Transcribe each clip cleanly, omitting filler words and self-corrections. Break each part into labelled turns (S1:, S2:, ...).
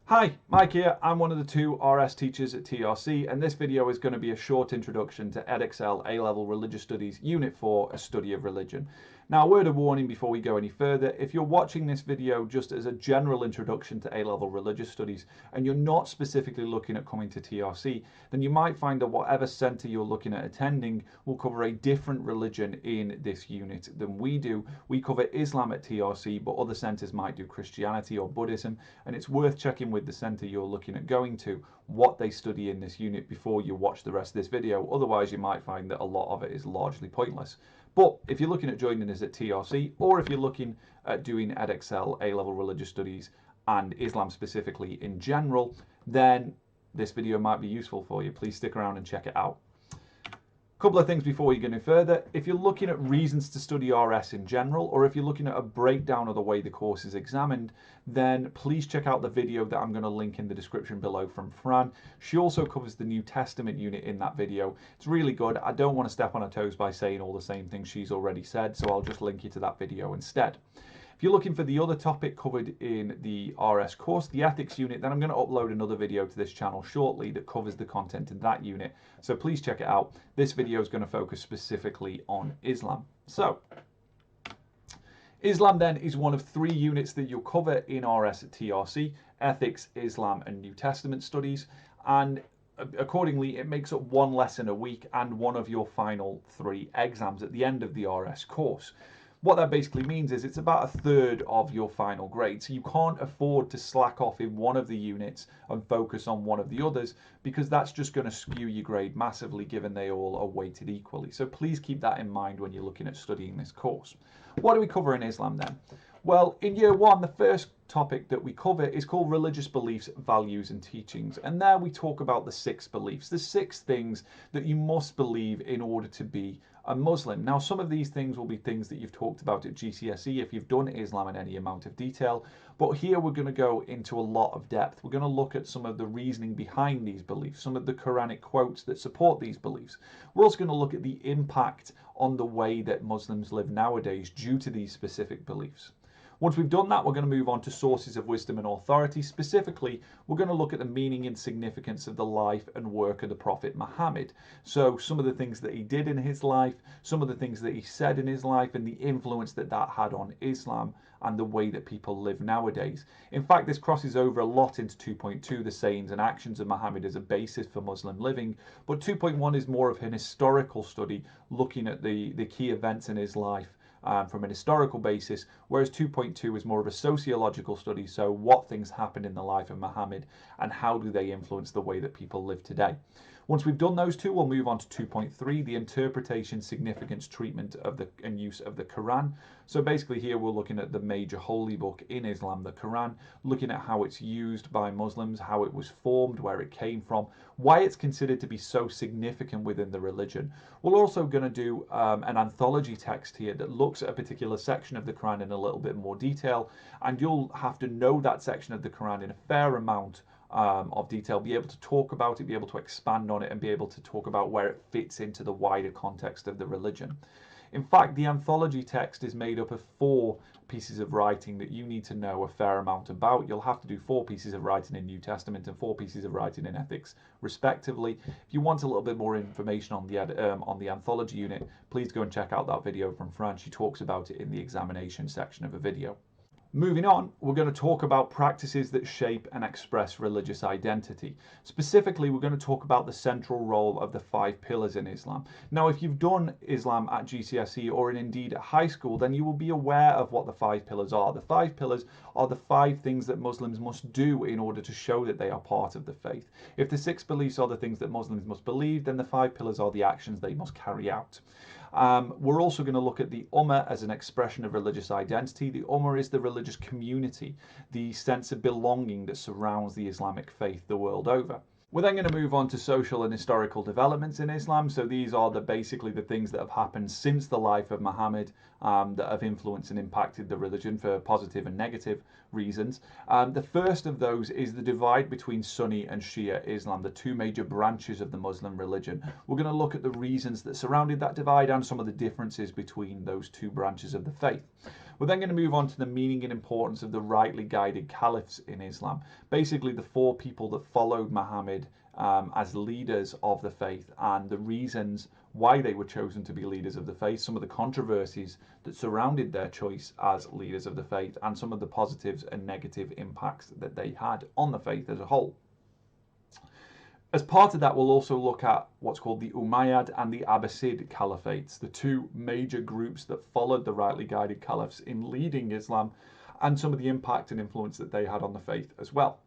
S1: Hi, Mike here. I'm one of the two RS teachers at TRC, and this video is going to be a short introduction to Edexcel A-Level Religious Studies Unit 4, A Study of Religion. Now, a word of warning before we go any further: if you're watching this video just as a general introduction to A-Level Religious Studies and you're not specifically looking at coming to TRC, then you might find that whatever centre you're looking at attending will cover a different religion in this unit than we do. We cover Islam at TRC, but other centres might do Christianity or Buddhism, and it's worth checking with the centre you're looking at going to what they study in this unit before you watch the rest of this video. Otherwise, you might find that a lot of it is largely pointless. But if you're looking at joining us at TRC, or if you're looking at doing Edexcel A-Level Religious Studies and Islam specifically in general, then this video might be useful for you. Please stick around and check it out. Couple of things before you go any further. If you're looking at reasons to study RS in general, or if you're looking at a breakdown of the way the course is examined, then please check out the video that I'm going to link in the description below from Fran. She also covers the New Testament unit in that video. It's really good. I don't want to step on her toes by saying all the same things she's already said, so I'll just link you to that video instead. If you're looking for the other topic covered in the RS course, the ethics unit, then I'm going to upload another video to this channel shortly that covers the content in that unit. So please check it out. This video is going to focus specifically on Islam. So Islam then is one of three units that you'll cover in RS at TRC: ethics, Islam, and New Testament studies. And accordingly, it makes up one lesson a week and one of your final three exams at the end of the RS course. What that basically means is it's about a third of your final grade. So you can't afford to slack off in one of the units and focus on one of the others, because that's just going to skew your grade massively given they all are weighted equally. So please keep that in mind when you're looking at studying this course. What do we cover in Islam then? Well, in year one, the first topic that we cover is called Religious Beliefs, Values and Teachings. And there we talk about the 6 beliefs, the 6 things that you must believe in order to be a Muslim. Now, some of these things will be things that you've talked about at GCSE if you've done Islam in any amount of detail. But here we're going to go into a lot of depth. We're going to look at some of the reasoning behind these beliefs, some of the Quranic quotes that support these beliefs. We're also going to look at the impact on the way that Muslims live nowadays due to these specific beliefs. Once we've done that, we're going to move on to sources of wisdom and authority. Specifically, we're going to look at the meaning and significance of the life and work of the Prophet Muhammad. So some of the things that he did in his life, some of the things that he said in his life, and the influence that that had on Islam and the way that people live nowadays. In fact, this crosses over a lot into 2.2, the sayings and actions of Muhammad as a basis for Muslim living. But 2.1 is more of an historical study, looking at the key events in his life from an historical basis, whereas 2.2 is more of a sociological study, so what things happened in the life of Muhammad and how do they influence the way that people live today. Once we've done those two, we'll move on to 2.3, the interpretation, significance, treatment of and use of the Quran. So basically here we're looking at the major holy book in Islam, the Quran, looking at how it's used by Muslims, how it was formed, where it came from, why it's considered to be so significant within the religion. We're also going to do an anthology text here that looks at a particular section of the Quran in a little bit more detail, and you'll have to know that section of the Quran in a fair amount of detail, be able to talk about it, be able to expand on it, and be able to talk about where it fits into the wider context of the religion. In fact, the anthology text is made up of 4 pieces of writing that you need to know a fair amount about. You'll have to do 4 pieces of writing in New Testament and 4 pieces of writing in ethics, respectively. If you want a little bit more information on the anthology unit, please go and check out that video from Fran. She talks about it in the examination section of a video. Moving on, we're going to talk about practices that shape and express religious identity. Specifically, we're going to talk about the central role of the 5 pillars in Islam. Now, if you've done Islam at GCSE or indeed at high school, then you will be aware of what the 5 pillars are. The 5 pillars are the 5 things that Muslims must do in order to show that they are part of the faith. If the 6 beliefs are the things that Muslims must believe, then the 5 pillars are the actions they must carry out. We're also going to look at the Ummah as an expression of religious identity. The Ummah is the religious community, the sense of belonging that surrounds the Islamic faith the world over. We're then going to move on to social and historical developments in Islam. So these are basically the things that have happened since the life of Muhammad that have influenced and impacted the religion for positive and negative reasons. The first of those is the divide between Sunni and Shia Islam, the 2 major branches of the Muslim religion. We're going to look at the reasons that surrounded that divide and some of the differences between those 2 branches of the faith. We're then going to move on to the meaning and importance of the rightly guided caliphs in Islam. Basically, the four people that followed Muhammad as leaders of the faith, and the reasons why they were chosen to be leaders of the faith, some of the controversies that surrounded their choice as leaders of the faith, and some of the positives and negative impacts that they had on the faith as a whole. As part of that, we'll also look at what's called the Umayyad and the Abbasid caliphates, the two major groups that followed the rightly guided caliphs in leading Islam, and some of the impact and influence that they had on the faith as well.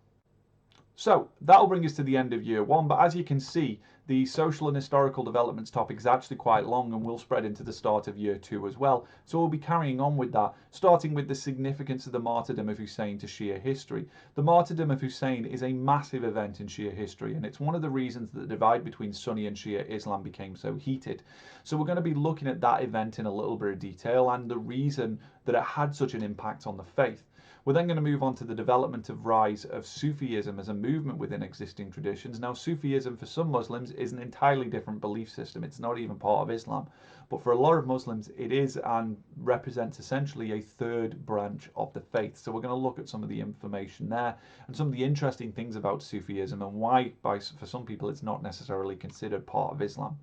S1: So that'll bring us to the end of year one, but as you can see, the social and historical developments topic is actually quite long and will spread into the start of year two as well. So we'll be carrying on with that, starting with the significance of the martyrdom of Hussein to Shia history. The martyrdom of Hussein is a massive event in Shia history, and it's one of the reasons that the divide between Sunni and Shia Islam became so heated. So we're going to be looking at that event in a little bit of detail and the reason that it had such an impact on the faith. We're then going to move on to the development of rise of Sufism as a movement within existing traditions. Now, Sufism for some Muslims is an entirely different belief system. It's not even part of Islam. But for a lot of Muslims, it is and represents essentially a third branch of the faith. So we're going to look at some of the information there and some of the interesting things about Sufism and why, for some people, it's not necessarily considered part of Islam.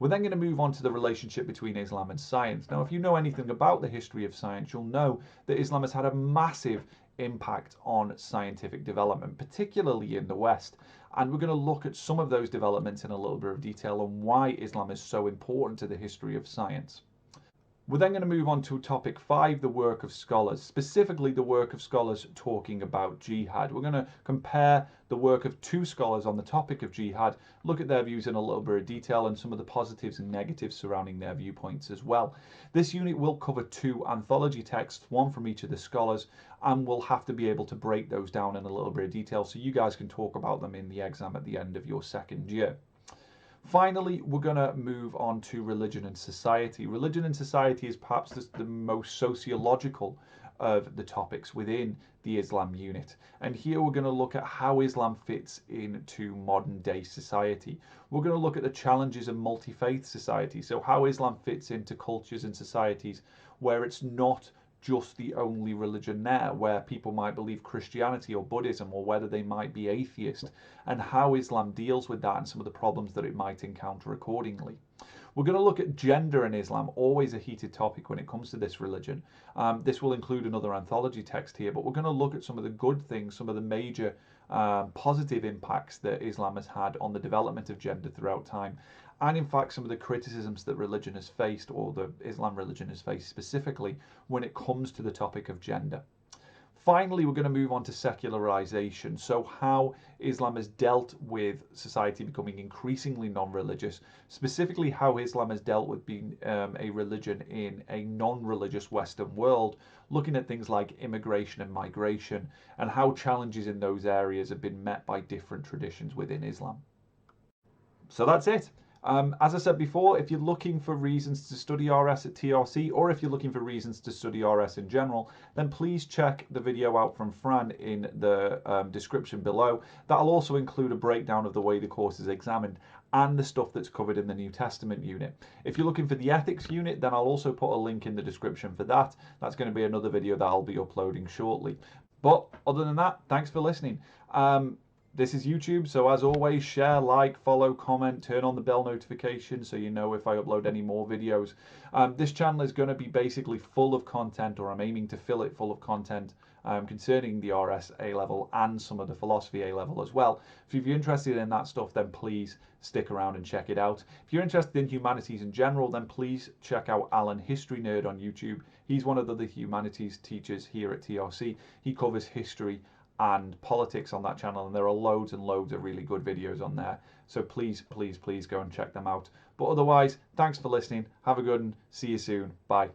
S1: We're then going to move on to the relationship between Islam and science. Now, if you know anything about the history of science, you'll know that Islam has had a massive impact on scientific development, particularly in the West. And we're going to look at some of those developments in a little bit of detail on why Islam is so important to the history of science. We're then going to move on to topic 5, the work of scholars, specifically the work of scholars talking about jihad. We're going to compare the work of 2 scholars on the topic of jihad, look at their views in a little bit of detail and some of the positives and negatives surrounding their viewpoints as well. This unit will cover 2 anthology texts, one from each of the scholars, and we'll have to be able to break those down in a little bit of detail so you guys can talk about them in the exam at the end of your second year. Finally, we're going to move on to religion and society. Religion and society is perhaps the most sociological of the topics within the Islam unit. And here we're going to look at how Islam fits into modern day society. We're going to look at the challenges of multi-faith society. So how Islam fits into cultures and societies where it's not just the only religion there, where people might believe Christianity or Buddhism, or whether they might be atheist, and how Islam deals with that and some of the problems that it might encounter accordingly. We're going to look at gender in Islam, always a heated topic when it comes to this religion. This will include another anthology text here, but we're going to look at some of the good things, some of the major positive impacts that Islam has had on the development of gender throughout time, and in fact some of the criticisms that religion has faced, or the Islam religion has faced specifically when it comes to the topic of gender. Finally, we're going to move on to secularization, so how Islam has dealt with society becoming increasingly non-religious, specifically how Islam has dealt with being a religion in a non-religious Western world, looking at things like immigration and migration, and how challenges in those areas have been met by different traditions within Islam. So that's it. As I said before, if you're looking for reasons to study RS at TRC, or if you're looking for reasons to study RS in general, then please check the video out from Fran in the description below. That'll also include a breakdown of the way the course is examined and the stuff that's covered in the New Testament unit. If you're looking for the ethics unit, then I'll also put a link in the description for that. That's going to be another video that I'll be uploading shortly. But other than that, thanks for listening. This is YouTube, so as always, share, like, follow, comment, turn on the bell notification so you know if I upload any more videos. This channel is going to be basically full of content, or I'm aiming to fill it full of content concerning the RS A-level and some of the philosophy A-level as well. So if you're interested in that stuff, then please stick around and check it out. If you're interested in humanities in general, then please check out Alan History Nerd on YouTube. He's one of the humanities teachers here at TRC. He covers history and politics on that channel, and there are loads and loads of really good videos on there, so please go and check them out. But otherwise, thanks for listening, have a good one, see you soon, bye.